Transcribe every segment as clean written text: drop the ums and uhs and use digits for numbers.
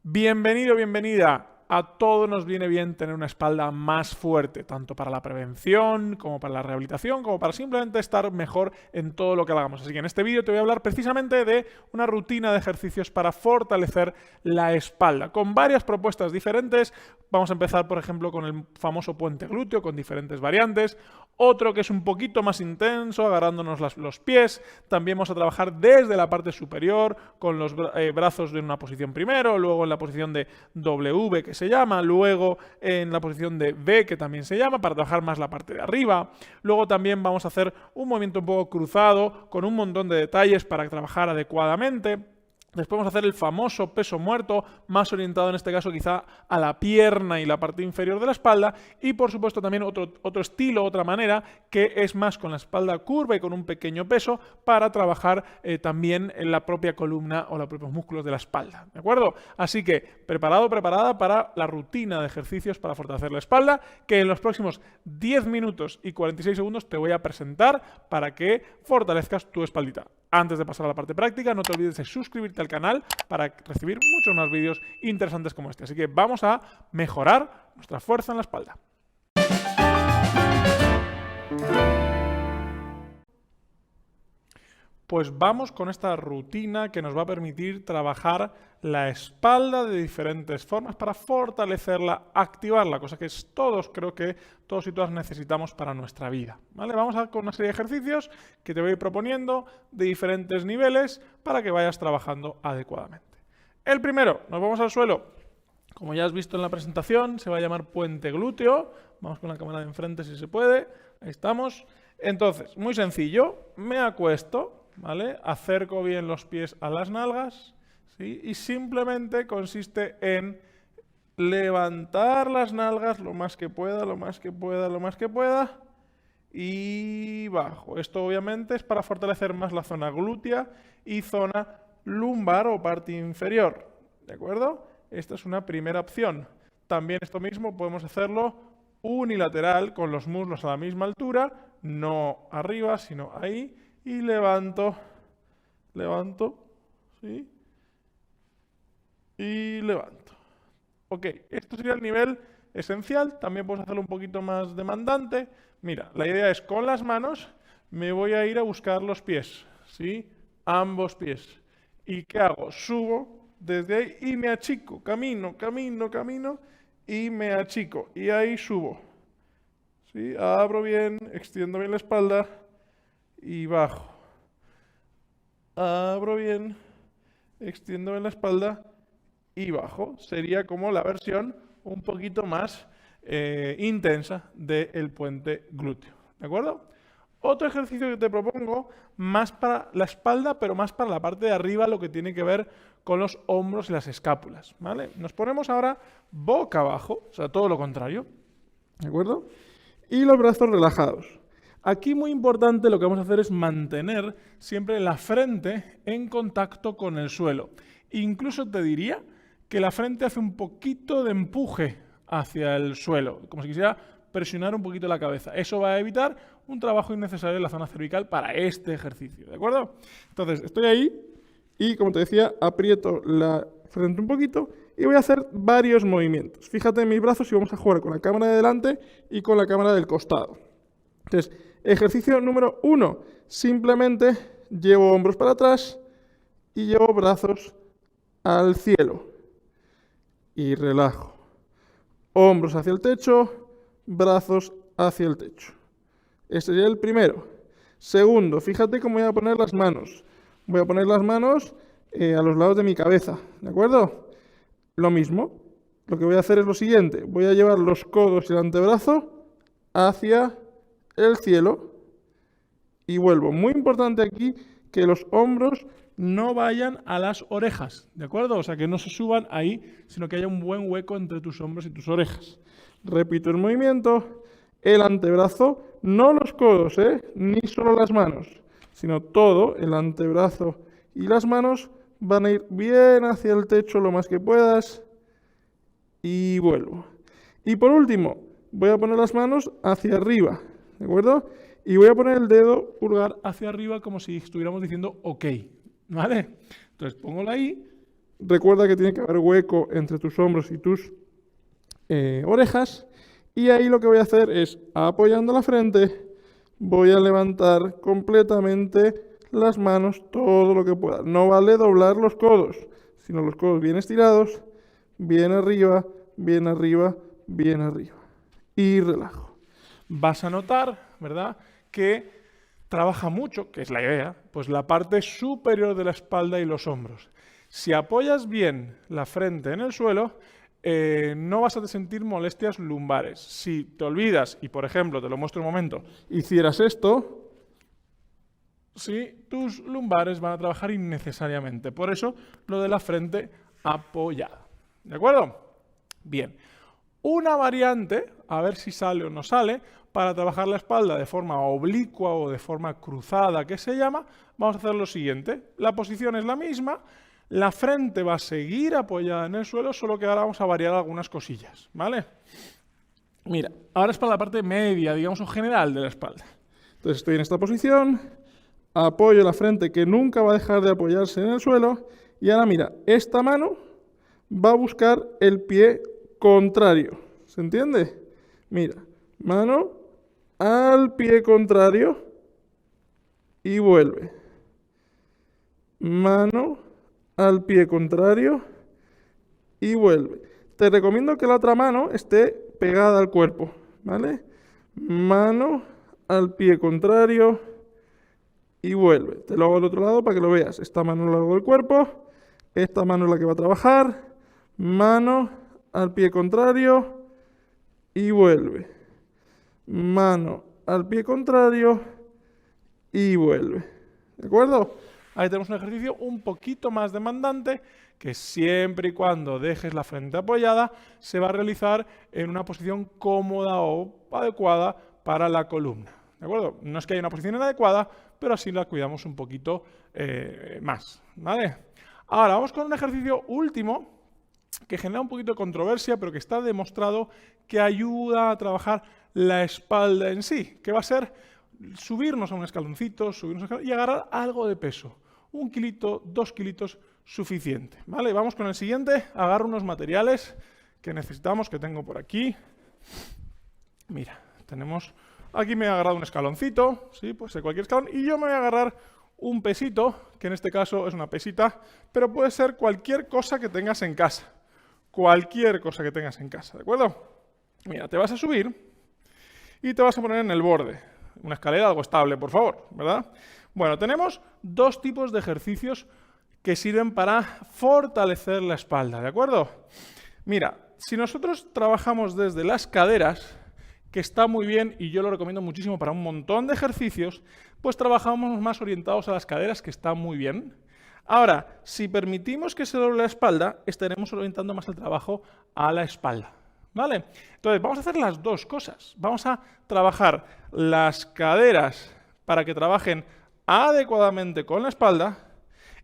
Bienvenido, bienvenida. A todos nos viene bien tener una espalda más fuerte, tanto para la prevención, como para la rehabilitación, como para simplemente estar mejor en todo lo que hagamos. Así que en este vídeo te voy a hablar precisamente de una rutina de ejercicios para fortalecer la espalda, con varias propuestas diferentes. Vamos a empezar, por ejemplo, con el famoso puente glúteo, con diferentes variantes. Otro que es un poquito más intenso, agarrándonos los pies. También vamos a trabajar desde la parte superior, con los brazos en una posición primero, luego en la posición de W, que se llama, luego en la posición de V, que también se llama, para trabajar más la parte de arriba. Luego también vamos a hacer un movimiento un poco cruzado, con un montón de detalles para trabajar adecuadamente. Después vamos a hacer el famoso peso muerto, más orientado en este caso quizá a la pierna y la parte inferior de la espalda. Y por supuesto también otro estilo, otra manera, que es más con la espalda curva y con un pequeño peso para trabajar también en la propia columna o los propios músculos de la espalda. ¿De acuerdo? Así que preparado, preparada para la rutina de ejercicios para fortalecer la espalda, que en los próximos 10 minutos y 46 segundos te voy a presentar para que fortalezcas tu espaldita. Antes de pasar a la parte práctica, no te olvides de suscribirte al canal para recibir muchos más vídeos interesantes como este. Así que vamos a mejorar nuestra fuerza en la espalda. Pues vamos con esta rutina que nos va a permitir trabajar la espalda de diferentes formas para fortalecerla, activarla, cosa que creo que todos y todas necesitamos para nuestra vida. ¿Vale? Vamos a con una serie de ejercicios que te voy a ir proponiendo de diferentes niveles para que vayas trabajando adecuadamente. El primero, nos vamos al suelo. Como ya has visto en la presentación, se va a llamar puente glúteo. Vamos con la cámara de enfrente si se puede. Ahí estamos. Entonces, muy sencillo, me acuesto. ¿Vale? Acerco bien los pies a las nalgas, ¿sí? Y simplemente consiste en levantar las nalgas lo más que pueda, lo más que pueda, lo más que pueda y bajo. Esto obviamente es para fortalecer más la zona glútea y zona lumbar o parte inferior, ¿de acuerdo? Esta es una primera opción. También esto mismo podemos hacerlo unilateral con los muslos a la misma altura, no arriba, sino ahí. Y levanto, ¿sí? Y levanto. Ok, esto sería el nivel esencial. También puedes hacerlo un poquito más demandante. Mira, la idea es con las manos me voy a ir a buscar los pies, ¿sí? Ambos pies. ¿Y qué hago? Subo desde ahí y me achico. Camino y me achico. Y ahí subo. ¿Sí? Abro bien, extiendo bien la espalda. Y bajo. Abro bien, extiendo bien la espalda y bajo. Sería como la versión un poquito más intensa del puente glúteo. ¿De acuerdo? Otro ejercicio que te propongo, más para la espalda, pero más para la parte de arriba, lo que tiene que ver con los hombros y las escápulas. ¿Vale? Nos ponemos ahora boca abajo, o sea, todo lo contrario. ¿De acuerdo? Y los brazos relajados. Aquí muy importante lo que vamos a hacer es mantener siempre la frente en contacto con el suelo. Incluso te diría que la frente hace un poquito de empuje hacia el suelo, como si quisiera presionar un poquito la cabeza. Eso va a evitar un trabajo innecesario en la zona cervical para este ejercicio, ¿de acuerdo? Entonces, estoy ahí y, como te decía, aprieto la frente un poquito y voy a hacer varios movimientos. Fíjate en mis brazos y vamos a jugar con la cámara de delante y con la cámara del costado. Entonces, ejercicio número 1. Simplemente llevo hombros para atrás y llevo brazos al cielo. Y relajo. Hombros hacia el techo, brazos hacia el techo. Este sería el primero. Segundo, fíjate cómo voy a poner las manos. Voy a poner las manos a los lados de mi cabeza, ¿de acuerdo? Lo mismo. Lo que voy a hacer es lo siguiente. Voy a llevar los codos y el antebrazo hacia el cielo y vuelvo. Muy importante aquí que los hombros no vayan a las orejas, ¿de acuerdo? O sea, que no se suban ahí, sino que haya un buen hueco entre tus hombros y tus orejas. Repito el movimiento, el antebrazo, no los codos, ni solo las manos, sino todo, el antebrazo y las manos van a ir bien hacia el techo lo más que puedas y vuelvo. Y por último, voy a poner las manos hacia arriba, ¿de acuerdo? Y voy a poner el dedo pulgar hacia arriba como si estuviéramos diciendo OK, ¿vale? Entonces pongo ahí, Recuerda que tiene que haber hueco entre tus hombros y tus orejas. Y ahí lo que voy a hacer es, apoyando la frente, voy a levantar completamente las manos todo lo que pueda. No vale doblar los codos, sino los codos bien estirados, bien arriba, bien arriba, bien arriba. Y relajo. Vas a notar, ¿verdad?, que trabaja mucho, que es la idea, pues la parte superior de la espalda y los hombros. Si apoyas bien la frente en el suelo, no vas a sentir molestias lumbares. Si te olvidas, y por ejemplo, te lo muestro un momento, hicieras esto, ¿sí?, tus lumbares van a trabajar innecesariamente. Por eso, lo de la frente apoyada. ¿De acuerdo? Bien. Una variante, a ver si sale o no sale, para trabajar la espalda de forma oblicua o de forma cruzada, que se llama, vamos a hacer lo siguiente. La posición es la misma, la frente va a seguir apoyada en el suelo, solo que ahora vamos a variar algunas cosillas, ¿vale? Mira, ahora es para la parte media, digamos, o general de la espalda. Entonces estoy en esta posición, apoyo la frente que nunca va a dejar de apoyarse en el suelo, y ahora mira, esta mano va a buscar el pie contrario, ¿se entiende? Mira, mano al pie contrario y vuelve. Mano al pie contrario y vuelve. Te recomiendo que la otra mano esté pegada al cuerpo, ¿vale? Mano al pie contrario y vuelve. Te lo hago al otro lado para que lo veas. Esta mano lo hago del cuerpo, esta mano es la que va a trabajar. Mano al pie contrario y vuelve. Mano al pie contrario y vuelve. ¿De acuerdo? Ahí tenemos un ejercicio un poquito más demandante que siempre y cuando dejes la frente apoyada se va a realizar en una posición cómoda o adecuada para la columna. ¿De acuerdo? No es que haya una posición inadecuada, pero así la cuidamos un poquito más. ¿Vale? Ahora vamos con un ejercicio último que genera un poquito de controversia, pero que está demostrado que ayuda a trabajar la espalda en sí, que va a ser subirnos a un escaloncito, y agarrar algo de peso. 1 kilito, 2 kilitos, suficiente. ¿Vale? Vamos con el siguiente. Agarro unos materiales que necesitamos, que tengo por aquí. Mira, tenemos... Aquí me he agarrado un escaloncito, ¿sí? Puede ser cualquier escalón, y yo me voy a agarrar un pesito, que en este caso es una pesita, pero puede ser cualquier cosa que tengas en casa. Cualquier cosa que tengas en casa, ¿de acuerdo? Mira, te vas a subir y te vas a poner en el borde. Una escalera, algo estable, por favor, ¿verdad? Bueno, tenemos dos tipos de ejercicios que sirven para fortalecer la espalda, ¿de acuerdo? Mira, si nosotros trabajamos desde las caderas, que está muy bien y yo lo recomiendo muchísimo para un montón de ejercicios, pues trabajamos más orientados a las caderas, que está muy bien. Ahora, si permitimos que se doble la espalda, estaremos orientando más el trabajo a la espalda, ¿vale? Entonces, vamos a hacer las dos cosas. Vamos a trabajar las caderas para que trabajen adecuadamente con la espalda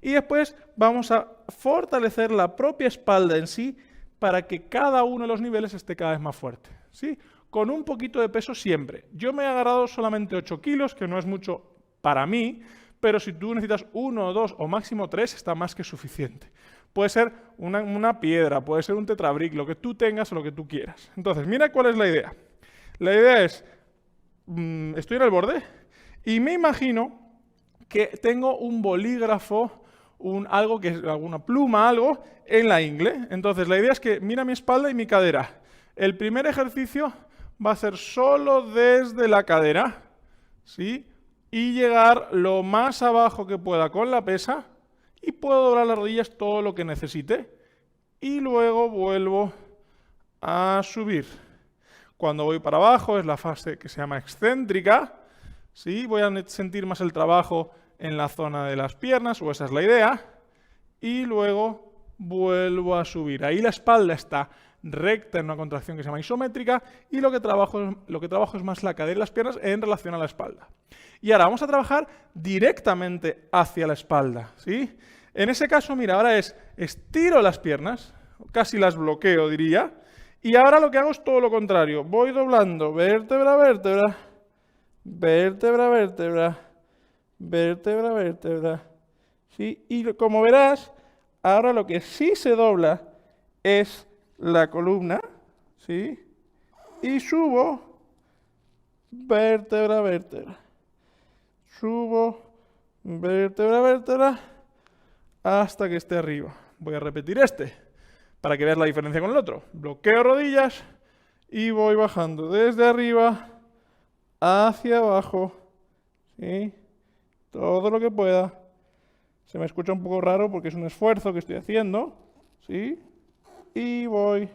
y después vamos a fortalecer la propia espalda en sí para que cada uno de los niveles esté cada vez más fuerte, ¿sí? Con un poquito de peso siempre. Yo me he agarrado solamente 8 kilos, que no es mucho para mí, pero si tú necesitas 1, 2 o máximo 3, está más que suficiente. Puede ser una piedra, puede ser un tetrabric, lo que tú tengas o lo que tú quieras. Entonces, mira cuál es la idea. La idea es, estoy en el borde y me imagino que tengo un bolígrafo, algo que es alguna pluma, algo, en la ingle. Entonces, la idea es que mira mi espalda y mi cadera. El primer ejercicio va a ser solo desde la cadera, ¿sí? Y llegar lo más abajo que pueda con la pesa y puedo doblar las rodillas todo lo que necesite y luego vuelvo a subir. Cuando voy para abajo es la fase que se llama excéntrica, ¿sí? Voy a sentir más el trabajo en la zona de las piernas, o esa es la idea, y luego vuelvo a subir. Ahí la espalda está recta en una contracción que se llama isométrica y lo que trabajo es más la cadera y las piernas en relación a la espalda. Y ahora vamos a trabajar directamente hacia la espalda, ¿sí? En ese caso, mira, ahora estiro las piernas, casi las bloqueo, diría, y ahora lo que hago es todo lo contrario. Voy doblando vértebra a vértebra, vértebra a vértebra, vértebra a vértebra, ¿sí? Y como verás, Ahora lo que sí se dobla es la columna, ¿sí? Y subo vértebra a vértebra. Subo vértebra a vértebra hasta que esté arriba. Voy a repetir para que veas la diferencia con el otro. Bloqueo rodillas y voy bajando desde arriba hacia abajo, ¿sí? Todo lo que pueda. Se me escucha un poco raro porque es un esfuerzo que estoy haciendo, ¿sí? Y voy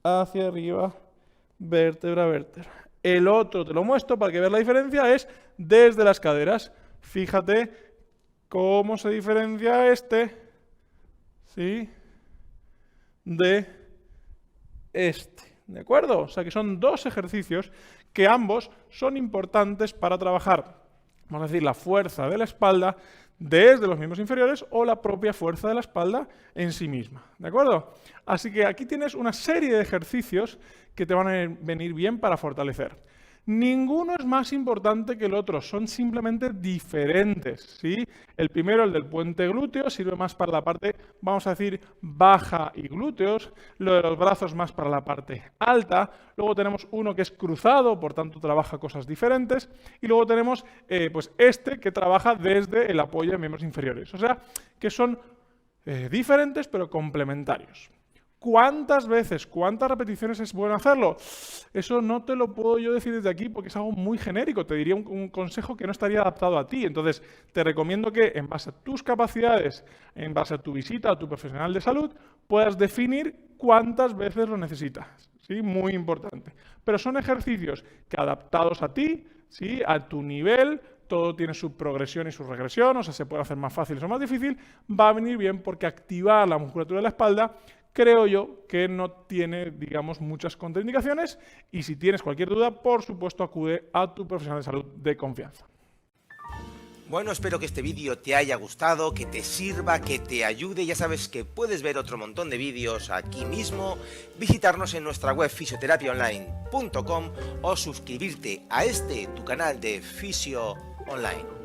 hacia arriba, vértebra a vértebra. El otro, te lo muestro para que veas la diferencia, es desde las caderas. Fíjate cómo se diferencia ¿sí? De ¿de acuerdo? O sea que son dos ejercicios que ambos son importantes para trabajar, vamos a decir, la fuerza de la espalda desde los miembros inferiores o la propia fuerza de la espalda en sí misma, ¿de acuerdo? Así que aquí tienes una serie de ejercicios que te van a venir bien para fortalecer. Ninguno es más importante que el otro, son simplemente diferentes, ¿sí? El primero, el del puente glúteo, sirve más para la parte, vamos a decir, baja y glúteos, lo de los brazos más para la parte alta, luego tenemos uno que es cruzado, por tanto trabaja cosas diferentes, y luego tenemos pues que trabaja desde el apoyo de miembros inferiores, o sea, que son diferentes pero complementarios. ¿Cuántas veces, cuántas repeticiones es bueno hacerlo? Eso no te lo puedo yo decir desde aquí porque es algo muy genérico. Te diría un consejo que no estaría adaptado a ti. Entonces, te recomiendo que en base a tus capacidades, en base a tu visita a tu profesional de salud, puedas definir cuántas veces lo necesitas. ¿Sí? Muy importante. Pero son ejercicios que adaptados a ti, ¿sí? A tu nivel, todo tiene su progresión y su regresión, o sea, se puede hacer más fácil o más difícil, va a venir bien porque activar la musculatura de la espalda creo yo que no tiene, digamos, muchas contraindicaciones y si tienes cualquier duda, por supuesto, acude a tu profesional de salud de confianza. Bueno, espero que este vídeo te haya gustado, que te sirva, que te ayude. Ya sabes que puedes ver otro montón de vídeos aquí mismo, visitarnos en nuestra web fisioterapiaonline.com o suscribirte a tu canal de Fisio Online.